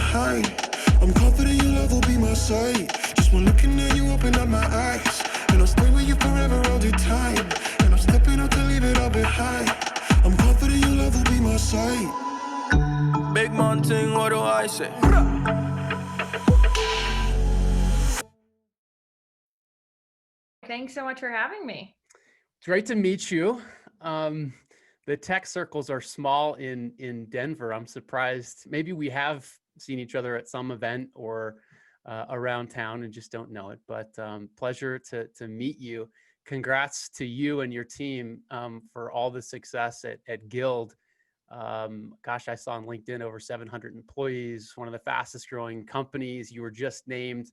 behind. I'm confident your love will be my sight. Just one looking at you, open up my eyes. And I'll stay with you forever all the time. And I'm stepping out to leave it all behind. I'm confident your love will be my sight. Big mountain, what do I say? Thanks so much for having me. Great to meet you. The tech circles are small in Denver. I'm surprised. Maybe we have seen each other at some event or around town and just don't know it. But pleasure to meet you. Congrats to you and your team for all the success at Guild. Gosh, I saw on LinkedIn over 700 employees, one of the fastest growing companies. You were just named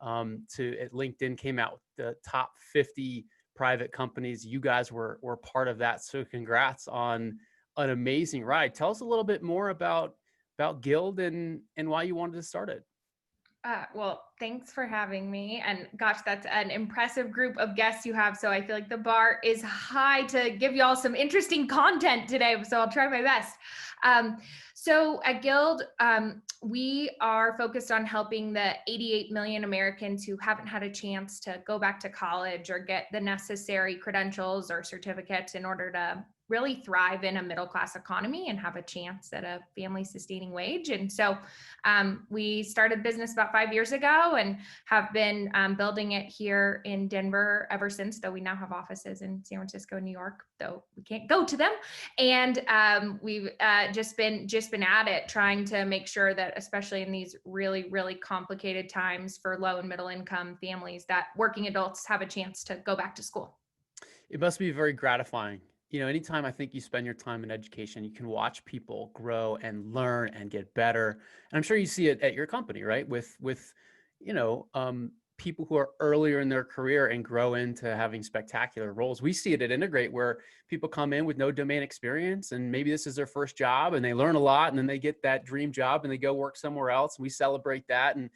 at LinkedIn, came out with the top 50 private companies. You guys were part of that. So congrats on an amazing ride. Tell us a little bit more about Guild and why you wanted to start it. Well, thanks for having me. And gosh, that's an impressive group of guests you have. So I feel like the bar is high to give you all some interesting content today. So I'll try my best. So at Guild, we are focused on helping the 88 million Americans who haven't had a chance to go back to college or get the necessary credentials or certificates in order to really thrive in a middle-class economy and have a chance at a family-sustaining wage. And so we started business about 5 years ago and have been building it here in Denver ever since, though we now have offices in San Francisco and New York, though we can't go to them. And we've just been at it, trying to make sure that, especially in these really, really complicated times for low and middle income families, that working adults have a chance to go back to school. It must be very gratifying. You know, anytime I think you spend your time in education, you can watch people grow and learn and get better. And I'm sure you see it at your company, right? With people who are earlier in their career and grow into having spectacular roles. We see it at Integrate, where people come in with no domain experience and maybe this is their first job and they learn a lot and then they get that dream job and they go work somewhere else. And we celebrate that. And,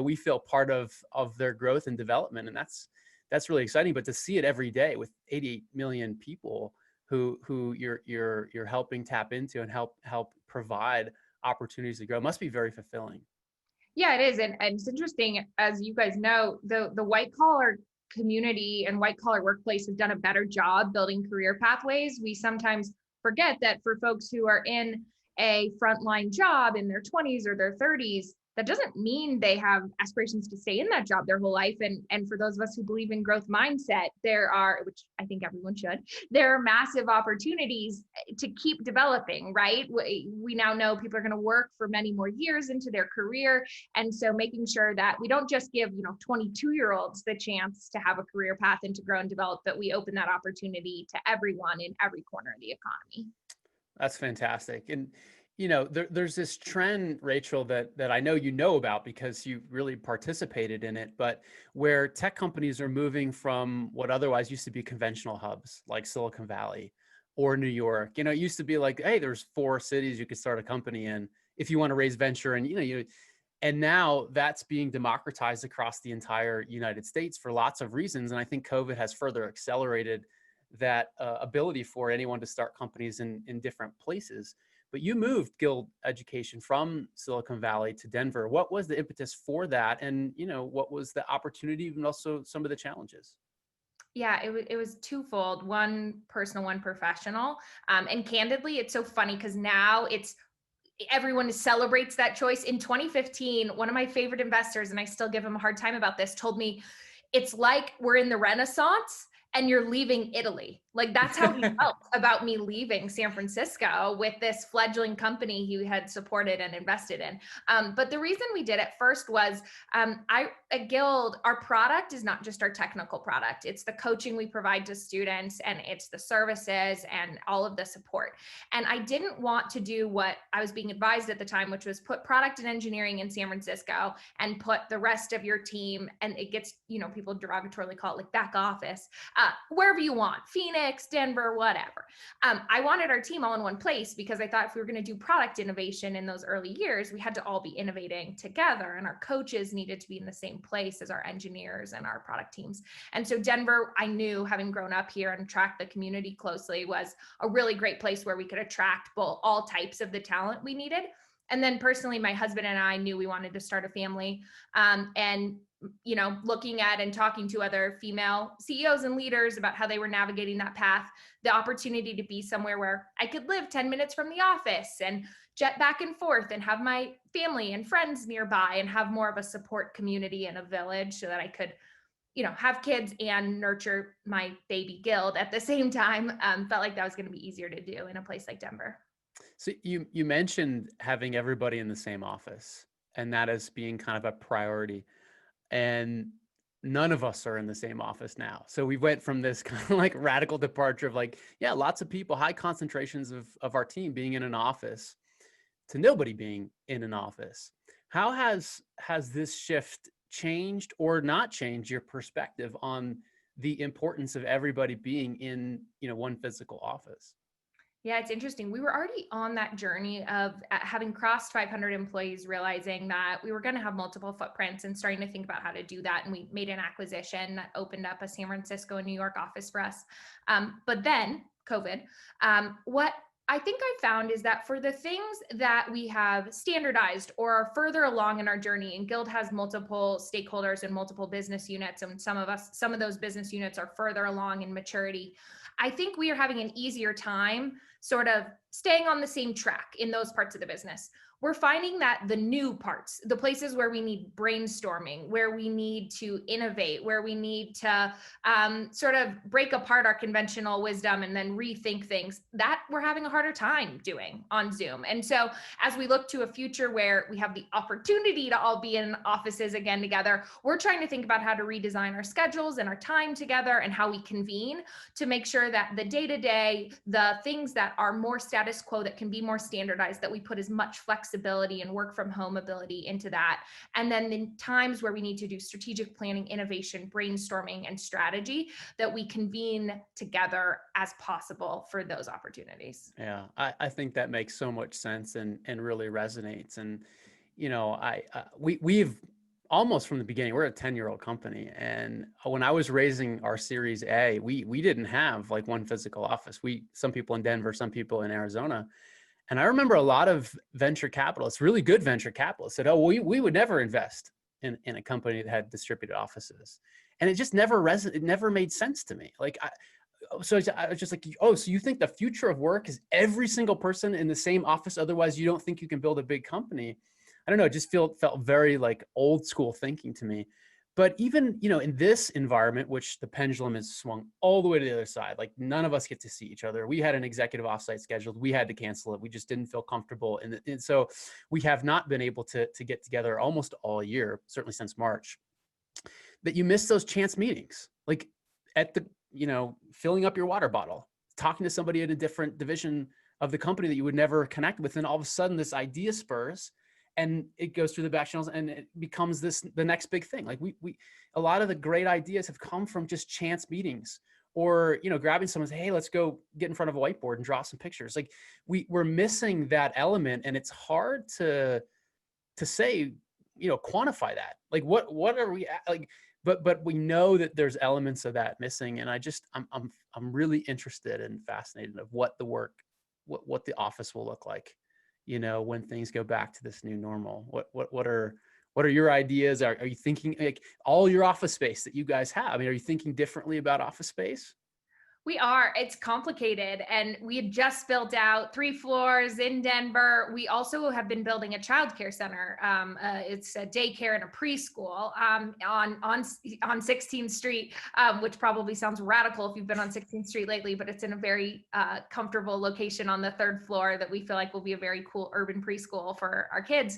we feel part of their growth and development. And that's really exciting. But to see it every day with 88 million people who you're helping tap into and help provide opportunities to grow must be very fulfilling. Yeah, it is. And it's interesting, as you guys know, the white collar community and white collar workplace have done a better job building career pathways. We sometimes forget that for folks who are in a frontline job in their 20s or their 30s, that doesn't mean they have aspirations to stay in that job their whole life. And for those of us who believe in growth mindset, which I think everyone should, there are massive opportunities to keep developing, right? We now know people are going to work for many more years into their career. And so making sure that we don't just give, 22-year-olds the chance to have a career path and to grow and develop, but we open that opportunity to everyone in every corner of the economy. That's fantastic. And there's this trend, Rachel, that I know you know about because you really participated in it, but where tech companies are moving from what otherwise used to be conventional hubs like Silicon Valley or New York. It used to be like, hey, there's 4 cities you could start a company in if you want to raise venture. And, and now that's being democratized across the entire United States for lots of reasons. And I think COVID has further accelerated that ability for anyone to start companies in different places. But you moved Guild Education from Silicon Valley to Denver. What was the impetus for that? And, what was the opportunity and also some of the challenges? Yeah, it was twofold, one personal, one professional. And candidly, it's so funny because now everyone celebrates that choice. In 2015, one of my favorite investors, and I still give him a hard time about this, told me, it's like we're in the Renaissance and you're leaving Italy. Like that's how he felt about me leaving San Francisco with this fledgling company he had supported and invested in. But the reason we did it first was at Guild, our product is not just our technical product. It's the coaching we provide to students and it's the services and all of the support. And I didn't want to do what I was being advised at the time, which was put product and engineering in San Francisco and put the rest of your team, and it gets, people derogatorily call it like back office, wherever you want, Phoenix, Denver, whatever. I wanted our team all in one place because I thought if we were going to do product innovation in those early years, we had to all be innovating together, and our coaches needed to be in the same place as our engineers and our product teams. And so Denver, I knew, having grown up here and tracked the community closely, was a really great place where we could attract all types of the talent we needed. And then personally, my husband and I knew we wanted to start a family. And looking at and talking to other female CEOs and leaders about how they were navigating that path, the opportunity to be somewhere where I could live 10 minutes from the office and jet back and forth and have my family and friends nearby and have more of a support community and a village so that I could, have kids and nurture my baby Guild at the same time, felt like that was going to be easier to do in a place like Denver. So you mentioned having everybody in the same office, and that as being kind of a priority. And none of us are in the same office now. So we went from this kind of like radical departure of like, yeah, lots of people, high concentrations of our team being in an office, to nobody being in an office. How has this shift changed or not changed your perspective on the importance of everybody being in, one physical office? Yeah, it's interesting. We were already on that journey of having crossed 500 employees, realizing that we were going to have multiple footprints and starting to think about how to do that. And we made an acquisition that opened up a San Francisco and New York office for us. But then COVID, what I think I found is that for the things that we have standardized or are further along in our journey, and Guild has multiple stakeholders and multiple business units, and some of those business units are further along in maturity. I think we are having an easier time sort of staying on the same track in those parts of the business. We're finding that the new parts, the places where we need brainstorming, where we need to innovate, where we need to sort of break apart our conventional wisdom and then rethink things, that we're having a harder time doing on Zoom. And so as we look to a future where we have the opportunity to all be in offices again together, we're trying to think about how to redesign our schedules and our time together and how we convene to make sure that the day-to-day, the things that are more status quo, that can be more standardized, that we put as much flexibility and work from home ability into that. And then in times where we need to do strategic planning, innovation, brainstorming, and strategy, that we convene together as possible for those opportunities. Yeah, I think that makes so much sense and really resonates. And, we've almost from the beginning, we're a 10-year-old company. And when I was raising our Series A, we didn't have like one physical office. Some people in Denver, some people in Arizona. And I remember a lot of venture capitalists, really good venture capitalists, said, "Oh, we would never invest in a company that had distributed offices." And it just it never made sense to me. So I was just like, "Oh, so you think the future of work is every single person in the same office? Otherwise, you don't think you can build a big company?" I don't know. It just felt very like old school thinking to me. But even, in this environment, which the pendulum has swung all the way to the other side, like none of us get to see each other. We had an executive offsite scheduled. We had to cancel it. We just didn't feel comfortable. And so we have not been able to get together almost all year, certainly since March. That you miss those chance meetings, like at the, filling up your water bottle, talking to somebody in a different division of the company that you would never connect with. And all of a sudden this idea spurs, and it goes through the back channels and it becomes the next big thing. Like a lot of the great ideas have come from just chance meetings or, grabbing someone and say, "Hey, let's go get in front of a whiteboard and draw some pictures." Like we're missing that element, and it's hard to say, quantify that. Like what are we like, but we know that there's elements of that missing. And I'm really interested and fascinated of what the office will look like, when things go back to this new normal. What are your ideas? Are you thinking like all your office space that you guys have? I mean, are you thinking differently about office space? We are. It's complicated. And we had just built out 3 floors in Denver. We also have been building a childcare center. It's a daycare and a preschool on 16th Street, which probably sounds radical if you've been on 16th Street lately, but it's in a very comfortable location on the 3rd floor that we feel like will be a very cool urban preschool for our kids.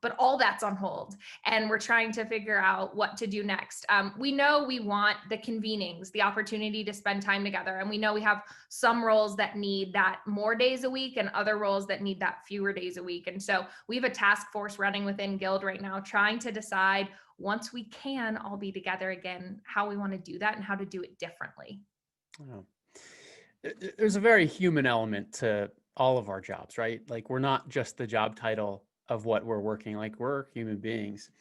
But all that's on hold. And we're trying to figure out what to do next. We know we want the convenings, the opportunity to spend time together. And we know we have some roles that need that more days a week and other roles that need that fewer days a week. And so we have a task force running within Guild right now, trying to decide, once we can all be together again, how we want to do that and how to do it differently. Oh. There's a very human element to all of our jobs, right? Like we're not just the job title of what we're working, like we're human beings.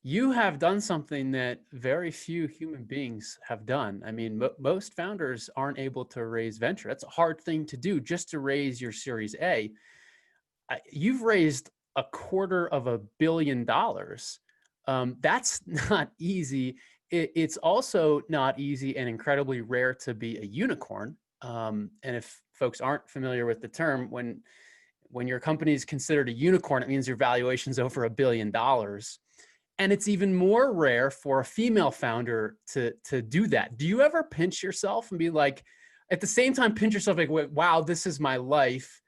You have done something that very few human beings have done. I mean, most founders aren't able to raise venture. That's a hard thing to do, just to raise your Series A. You've raised $250 million. That's not easy. It's also not easy and incredibly rare to be a unicorn. And if folks aren't familiar with the term, when your company is considered a unicorn, it means your valuation's over $1 billion. And it's even more rare for a female founder to do that. Do you ever pinch yourself and be like, at the same time, pinch yourself like, wow, this is my life,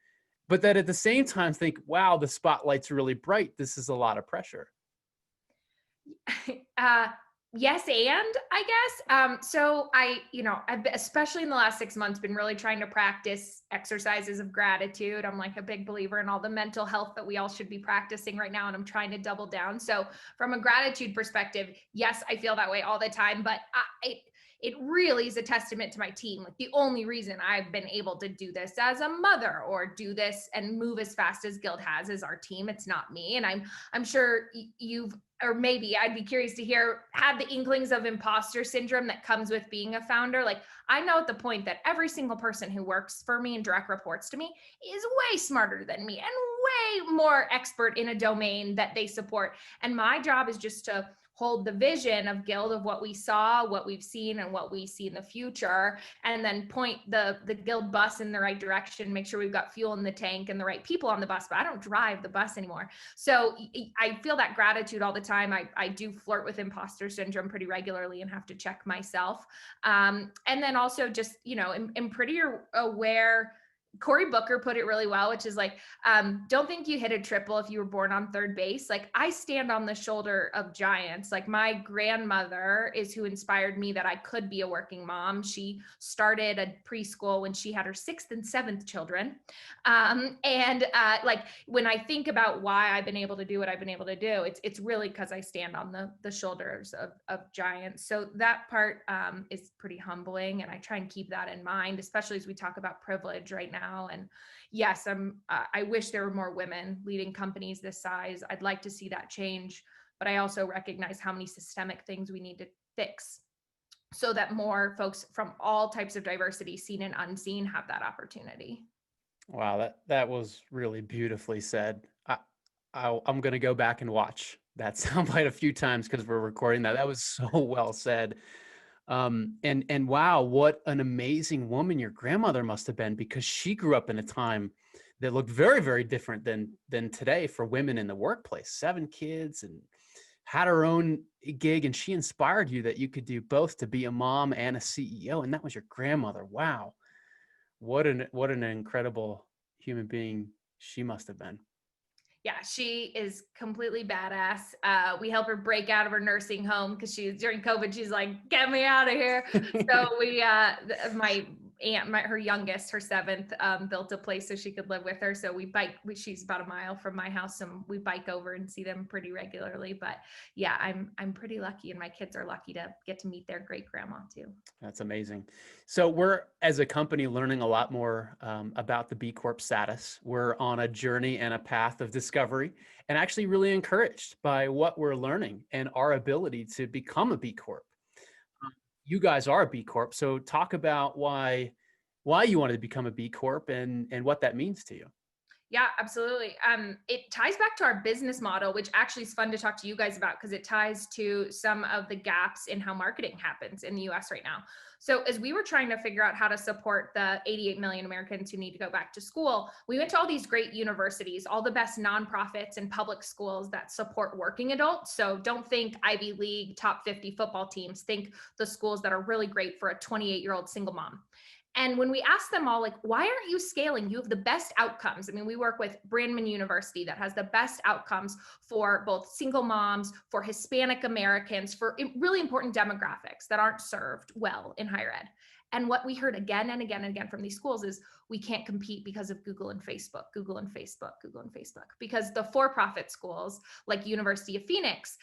but that at the same time think, wow, the spotlight's really bright. This is a lot of pressure. Yes, and I guess. So I've especially in the last 6 months been really trying to practice exercises of gratitude. I'm like a big believer in all the mental health that we all should be practicing right now, and I'm trying to double down. So from a gratitude perspective, yes, I feel that way all the time, but it really is a testament to my team. Like the only reason I've been able to do this as a mother or do this and move as fast as Guild has is our team. It's not me. And I'm sure you've, or maybe I'd be curious to hear, had the inklings of imposter syndrome that comes with being a founder. Like I know at the point that every single person who works for me and direct reports to me is way smarter than me and way more expert in a domain that they support. And my job is just to hold the vision of Guild of what we saw, what we've seen, and what we see in the future, and then point the Guild bus in the right direction, make sure we've got fuel in the tank and the right people on the bus, but I don't drive the bus anymore. So I feel that gratitude all the time. I do flirt with imposter syndrome pretty regularly and have to check myself. And then also just, am pretty aware. Cory Booker put it really well, which is like, don't think you hit a triple if you were born on third base. Like I stand on the shoulder of giants. Like my grandmother is who inspired me that I could be a working mom. She started a preschool when she had her 6th and 7th children. Like when I think about why I've been able to do what I've been able to do, it's really because I stand on the shoulders of giants. So that part is pretty humbling. And I try and keep that in mind, especially as we talk about privilege right now. And yes, I wish there were more women leading companies this size. I'd like to see that change, but I also recognize how many systemic things we need to fix so that more folks from all types of diversity, seen and unseen, have that opportunity. Wow, that was really beautifully said. I'm going to go back and watch that soundbite a few times because we're recording that. That was so well said. And wow, what an amazing woman your grandmother must have been, because she grew up in a time that looked very, very different than today for women in the workplace. 7 kids and had her own gig, and she inspired you that you could do both, to be a mom and a CEO. And that was your grandmother. Wow. What an incredible human being she must have been. Yeah, she is completely badass. We help her break out of her nursing home because during COVID, she's like, get me out of here. So my aunt, her youngest, her 7th, built a place so she could live with her. So she's about a mile from my house, and we bike over and see them pretty regularly. But yeah, I'm pretty lucky, and my kids are lucky to get to meet their great grandma too. That's amazing. So we're, as a company, learning a lot more about the B Corp status. We're on a journey and a path of discovery, and actually really encouraged by what we're learning and our ability to become a B Corp. You guys are a B Corp, so talk about why you wanted to become a B Corp and what that means to you. Yeah, absolutely. It ties back to our business model, which actually is fun to talk to you guys about because it ties to some of the gaps in how marketing happens in the US right now. So as we were trying to figure out how to support the 88 million Americans who need to go back to school, we went to all these great universities, all the best nonprofits and public schools that support working adults. So don't think Ivy League top 50 football teams, think the schools that are really great for a 28-year-old single mom. And when we asked them all, like, why aren't you scaling? You have the best outcomes. I mean, we work with Brandman University that has the best outcomes for both single moms, for Hispanic Americans, for really important demographics that aren't served well in higher ed. And what we heard again and again and again from these schools is we can't compete because of Google and Facebook, Google and Facebook, Google and Facebook. Because the for-profit schools like University of Phoenix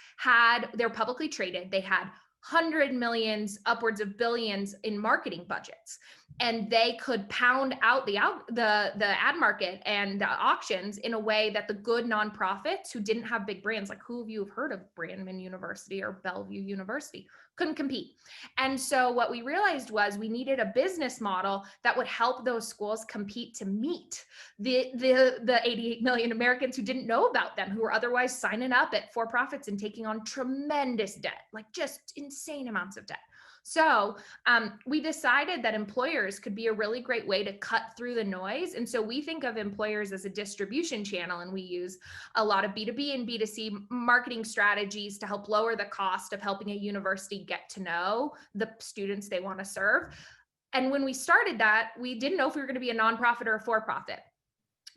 they're publicly traded. They had hundred millions, upwards of billions in marketing budgets. And they could pound out the ad market and auctions in a way that the good nonprofits who didn't have big brands, like who of you have heard of Brandman University or Bellevue University, couldn't compete. And so what we realized was we needed a business model that would help those schools compete to meet the 88 million Americans who didn't know about them, who were otherwise signing up at for-profits and taking on tremendous debt, like just insane amounts of debt. So we decided that employers could be a really great way to cut through the noise. And so we think of employers as a distribution channel, and we use a lot of B2B and B2C marketing strategies to help lower the cost of helping a university get to know the students they want to serve. And when we started that, we didn't know if we were going to be a nonprofit or a for-profit.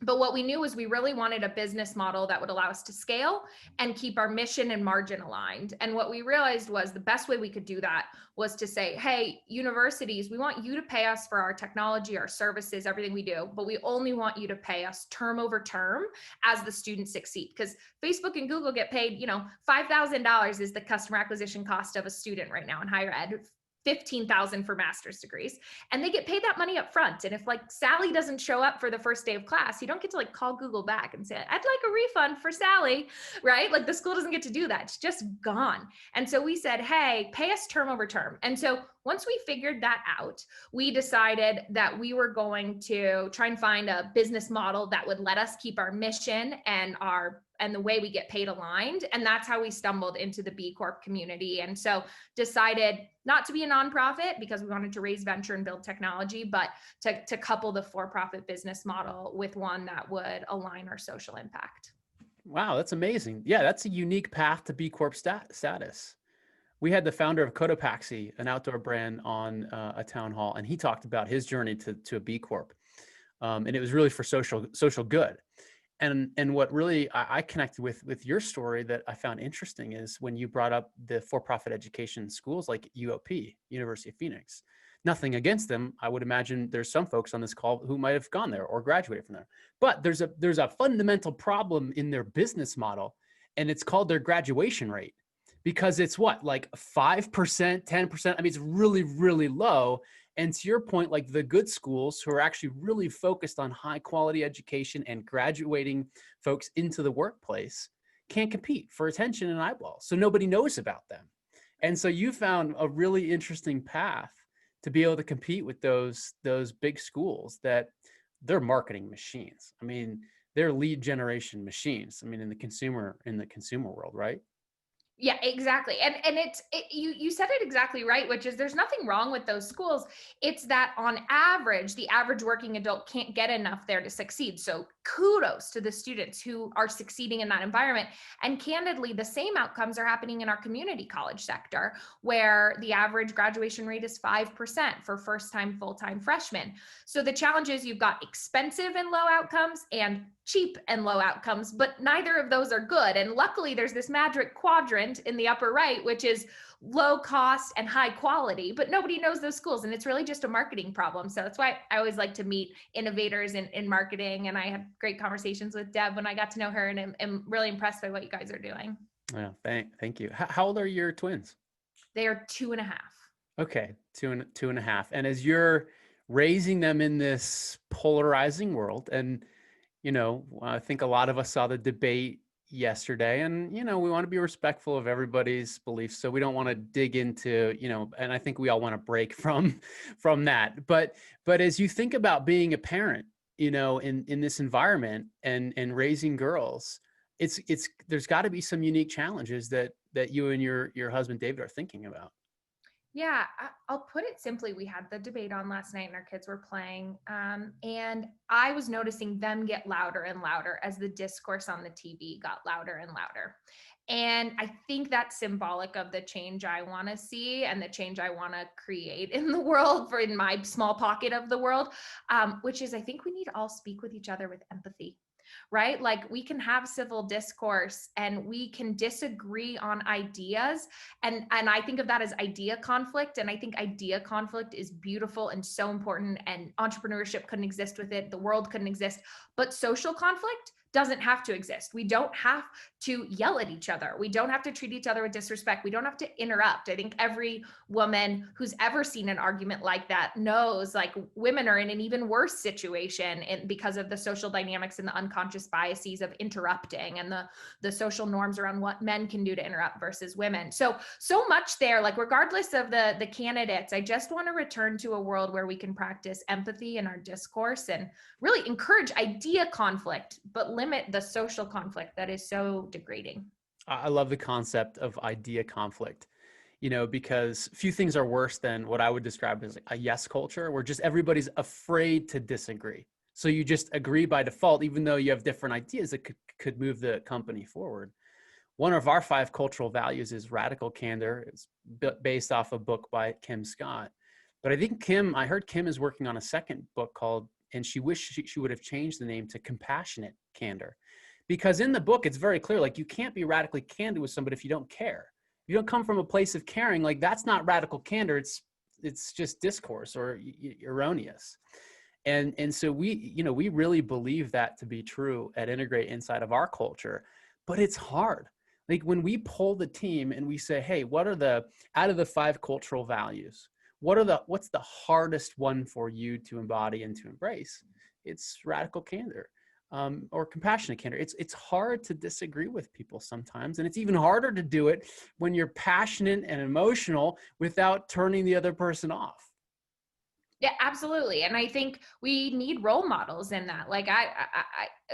But what we knew was we really wanted a business model that would allow us to scale and keep our mission and margin aligned. And what we realized was the best way we could do that was to say, hey, universities, we want you to pay us for our technology, our services, everything we do, but we only want you to pay us term over term as the students succeed. Because Facebook and Google get paid, $5,000 is the customer acquisition cost of a student right now in higher ed. 15,000 for master's degrees, and they get paid that money up front. And if like Sally doesn't show up for the first day of class, you don't get to like call Google back and say, I'd like a refund for Sally, right? Like the school doesn't get to do that. It's just gone. And so we said, hey, pay us term over term. And so once we figured that out, we decided that we were going to try and find a business model that would let us keep our mission and the way we get paid aligned. And that's how we stumbled into the B Corp community. And so decided not to be a nonprofit because we wanted to raise venture and build technology, but to couple the for-profit business model with one that would align our social impact. Wow, that's amazing. Yeah, that's a unique path to B Corp status. We had the founder of Cotopaxi, an outdoor brand, on a town hall, and he talked about his journey to a B Corp. And it was really for social good. And what really I connected with your story that I found interesting is when you brought up the for-profit education schools like UOP, University of Phoenix. Nothing against them. I would imagine there's some folks on this call who might have gone there or graduated from there. But there's a fundamental problem in their business model, and it's called their graduation rate. Because it's what, like 5%, 10%? I mean, it's really, really low. And to your point, like the good schools who are actually really focused on high quality education and graduating folks into the workplace can't compete for attention and eyeballs. So nobody knows about them. And so you found a really interesting path to be able to compete with those big schools that they're marketing machines. I mean, they're lead generation machines. I mean, in the consumer world, right? Yeah, exactly. And you said it exactly right, which is there's nothing wrong with those schools. It's that on average, the average working adult can't get enough there to succeed. So kudos to the students who are succeeding in that environment. And candidly, the same outcomes are happening in our community college sector, where the average graduation rate is 5% for first-time full-time freshmen. So the challenge is you've got expensive and low outcomes and cheap and low outcomes, but neither of those are good. And luckily there's this magic quadrant in the upper right, which is low cost and high quality, but nobody knows those schools. And it's really just a marketing problem. So that's why I always like to meet innovators in marketing. And I had great conversations with Deb when I got to know her, and I'm really impressed by what you guys are doing. Yeah, thank you. How old are your twins? They are 2.5. Okay, two and a half. And as you're raising them in this polarizing world, and I think a lot of us saw the debate yesterday, and we want to be respectful of everybody's beliefs, so we don't want to dig into and I think we all want to break from that. But as you think about being a parent, in this environment and raising girls, it's there's got to be some unique challenges that you and your husband David are thinking about. Yeah, I'll put it simply. We had the debate on last night and our kids were playing. And I was noticing them get louder and louder as the discourse on the TV got louder and louder. And I think that's symbolic of the change I want to see and the change I want to create in the world, in my small pocket of the world, which is I think we need to all speak with each other with empathy. Right? Like we can have civil discourse and we can disagree on ideas. And I think of that as idea conflict. And I think idea conflict is beautiful and so important, and entrepreneurship couldn't exist with it. The world couldn't exist, but social conflict, doesn't have to exist. We don't have to yell at each other. We don't have to treat each other with disrespect. We don't have to interrupt. I think every woman who's ever seen an argument like that knows like women are in an even worse situation because of the social dynamics and the unconscious biases of interrupting and the social norms around what men can do to interrupt versus women. So much there, like regardless of the candidates, I just want to return to a world where we can practice empathy in our discourse and really encourage idea conflict, but limit the social conflict that is so degrading. I love the concept of idea conflict, because few things are worse than what I would describe as a yes culture, where just everybody's afraid to disagree. So you just agree by default, even though you have different ideas that could move the company forward. One of our 5 cultural values is radical candor. It's based off a book by Kim Scott. But I heard Kim is working on a second book called, and she wished she would have changed the name to Compassionate Candor. Because in the book, it's very clear, like you can't be radically candid with somebody if you don't care. If you don't come from a place of caring, like that's not radical candor. It's just discourse or erroneous. And so we really believe that to be true at Integrate inside of our culture, but it's hard. Like when we pull the team and we say, hey, what are out of the 5 cultural values, what's the hardest one for you to embody and to embrace? It's radical candor, or compassionate candor. It's hard to disagree with people sometimes. And it's even harder to do it when you're passionate and emotional without turning the other person off. Yeah, absolutely. And I think we need role models in that. Like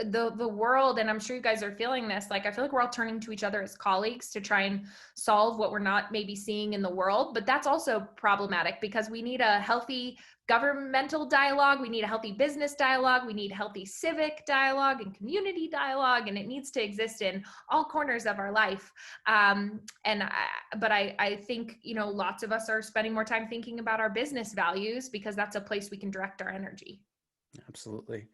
the world, and I'm sure you guys are feeling this, like I feel like we're all turning to each other as colleagues to try and solve what we're not maybe seeing in the world. But that's also problematic because we need a healthy governmental dialogue. We need a healthy business dialogue. We need healthy civic dialogue and community dialogue. And it needs to exist in all corners of our life. But I think, lots of us are spending more time thinking about our business values because that's a place we can direct our energy. Absolutely.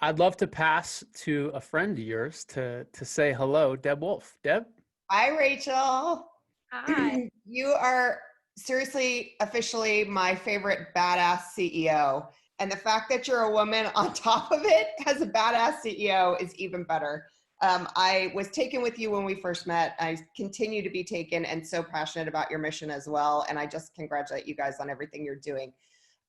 I'd love to pass to a friend of yours to say hello, Deb Wolf. Deb? Hi, Rachel. Hi. You are seriously, officially my favorite badass CEO. And the fact that you're a woman on top of it as a badass CEO is even better. I was taken with you when we first met. I continue to be taken and so passionate about your mission as well. And I just congratulate you guys on everything you're doing.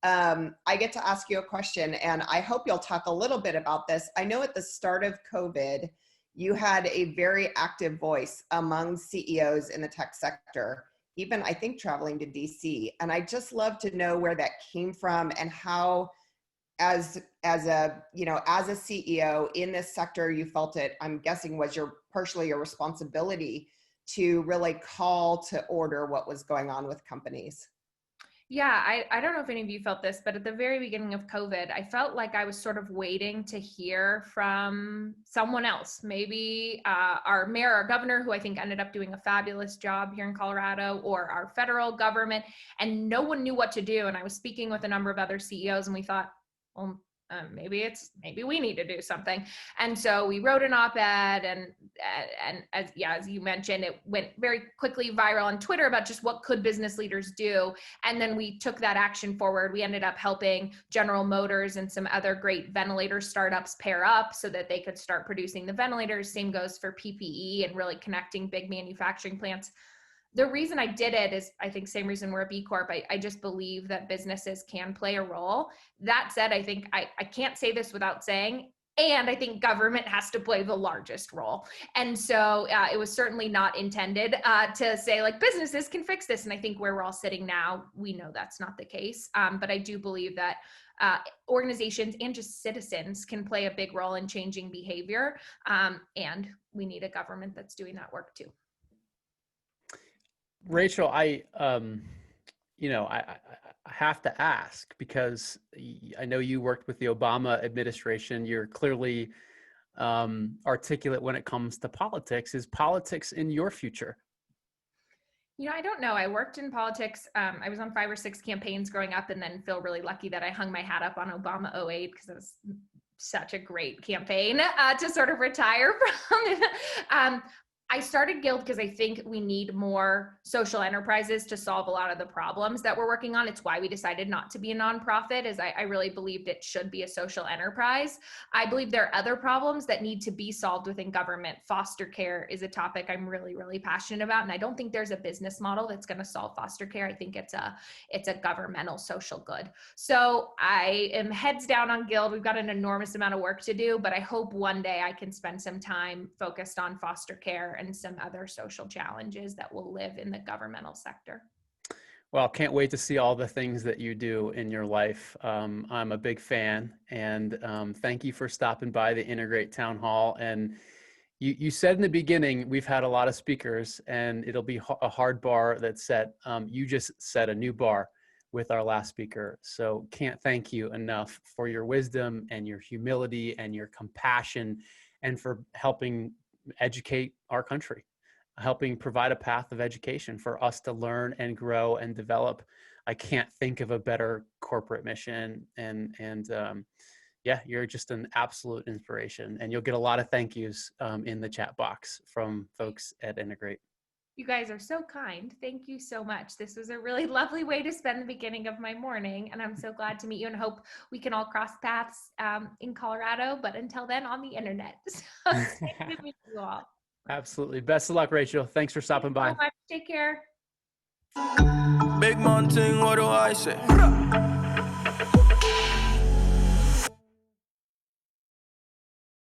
I get to ask you a question, and I hope you'll talk a little bit about this. I know at the start of COVID, you had a very active voice among CEOs in the tech sector, even I think traveling to DC. And I just love to know where that came from and how, as a CEO in this sector, you felt it, I'm guessing, was partially your responsibility to really call to order what was going on with companies. Yeah, I don't know if any of you felt this, but at the very beginning of COVID, I felt like I was sort of waiting to hear from someone else, maybe our mayor, our governor, who I think ended up doing a fabulous job here in Colorado, or our federal government, and no one knew what to do. And I was speaking with a number of other CEOs, and we thought, well, maybe we need to do something. And so we wrote an op-ed, and as you mentioned, it went very quickly viral on Twitter about just what could business leaders do. And then we took that action forward. We ended up helping General Motors and some other great ventilator startups pair up so that they could start producing the ventilators. Same goes for PPE and really connecting big manufacturing plants. The reason I did it is, I think, same reason we're a B Corp. I just believe that businesses can play a role. That said, I think I can't say this without saying, and I think government has to play the largest role. And so it was certainly not intended to say like businesses can fix this. And I think where we're all sitting now, we know that's not the case. But I do believe that organizations and just citizens can play a big role in changing behavior. And we need a government that's doing that work too. Rachel, I have to ask, because I know you worked with the Obama administration. You're clearly articulate when it comes to politics. Is politics in your future? I don't know. I worked in politics. I was on 5 or 6 campaigns growing up, and then feel really lucky that I hung my hat up on Obama 08 because it was such a great campaign to sort of retire from. I started Guild because I think we need more social enterprises to solve a lot of the problems that we're working on. It's why we decided not to be a nonprofit, is I really believed it should be a social enterprise. I believe there are other problems that need to be solved within government. Foster care is a topic I'm really, really passionate about. And I don't think there's a business model that's going to solve foster care. I think it's a governmental social good. So I am heads down on Guild. We've got an enormous amount of work to do, but I hope one day I can spend some time focused on foster care and some other social challenges that will live in the governmental sector. Well, can't wait to see all the things that you do in your life. I'm a big fan, and thank you for stopping by the Integrate Town Hall. And you said in the beginning, we've had a lot of speakers, and it'll be a hard bar that's set. You just set a new bar with our last speaker. So can't thank you enough for your wisdom and your humility and your compassion, and for helping educate our country, helping provide a path of education for us to learn and grow and develop. I can't think of a better corporate mission. And yeah, you're just an absolute inspiration, and you'll get a lot of thank yous in the chat box from folks at Integrate. You guys are so kind. Thank you so much. This was a really lovely way to spend the beginning of my morning, and I'm so glad to meet you and hope we can all cross paths in Colorado, but until then, on the internet. So it's nice to meet you all. Absolutely. Best of luck, Rachel. Thanks for stopping by. Thank you so much. Take care. Big man thing, what do I say?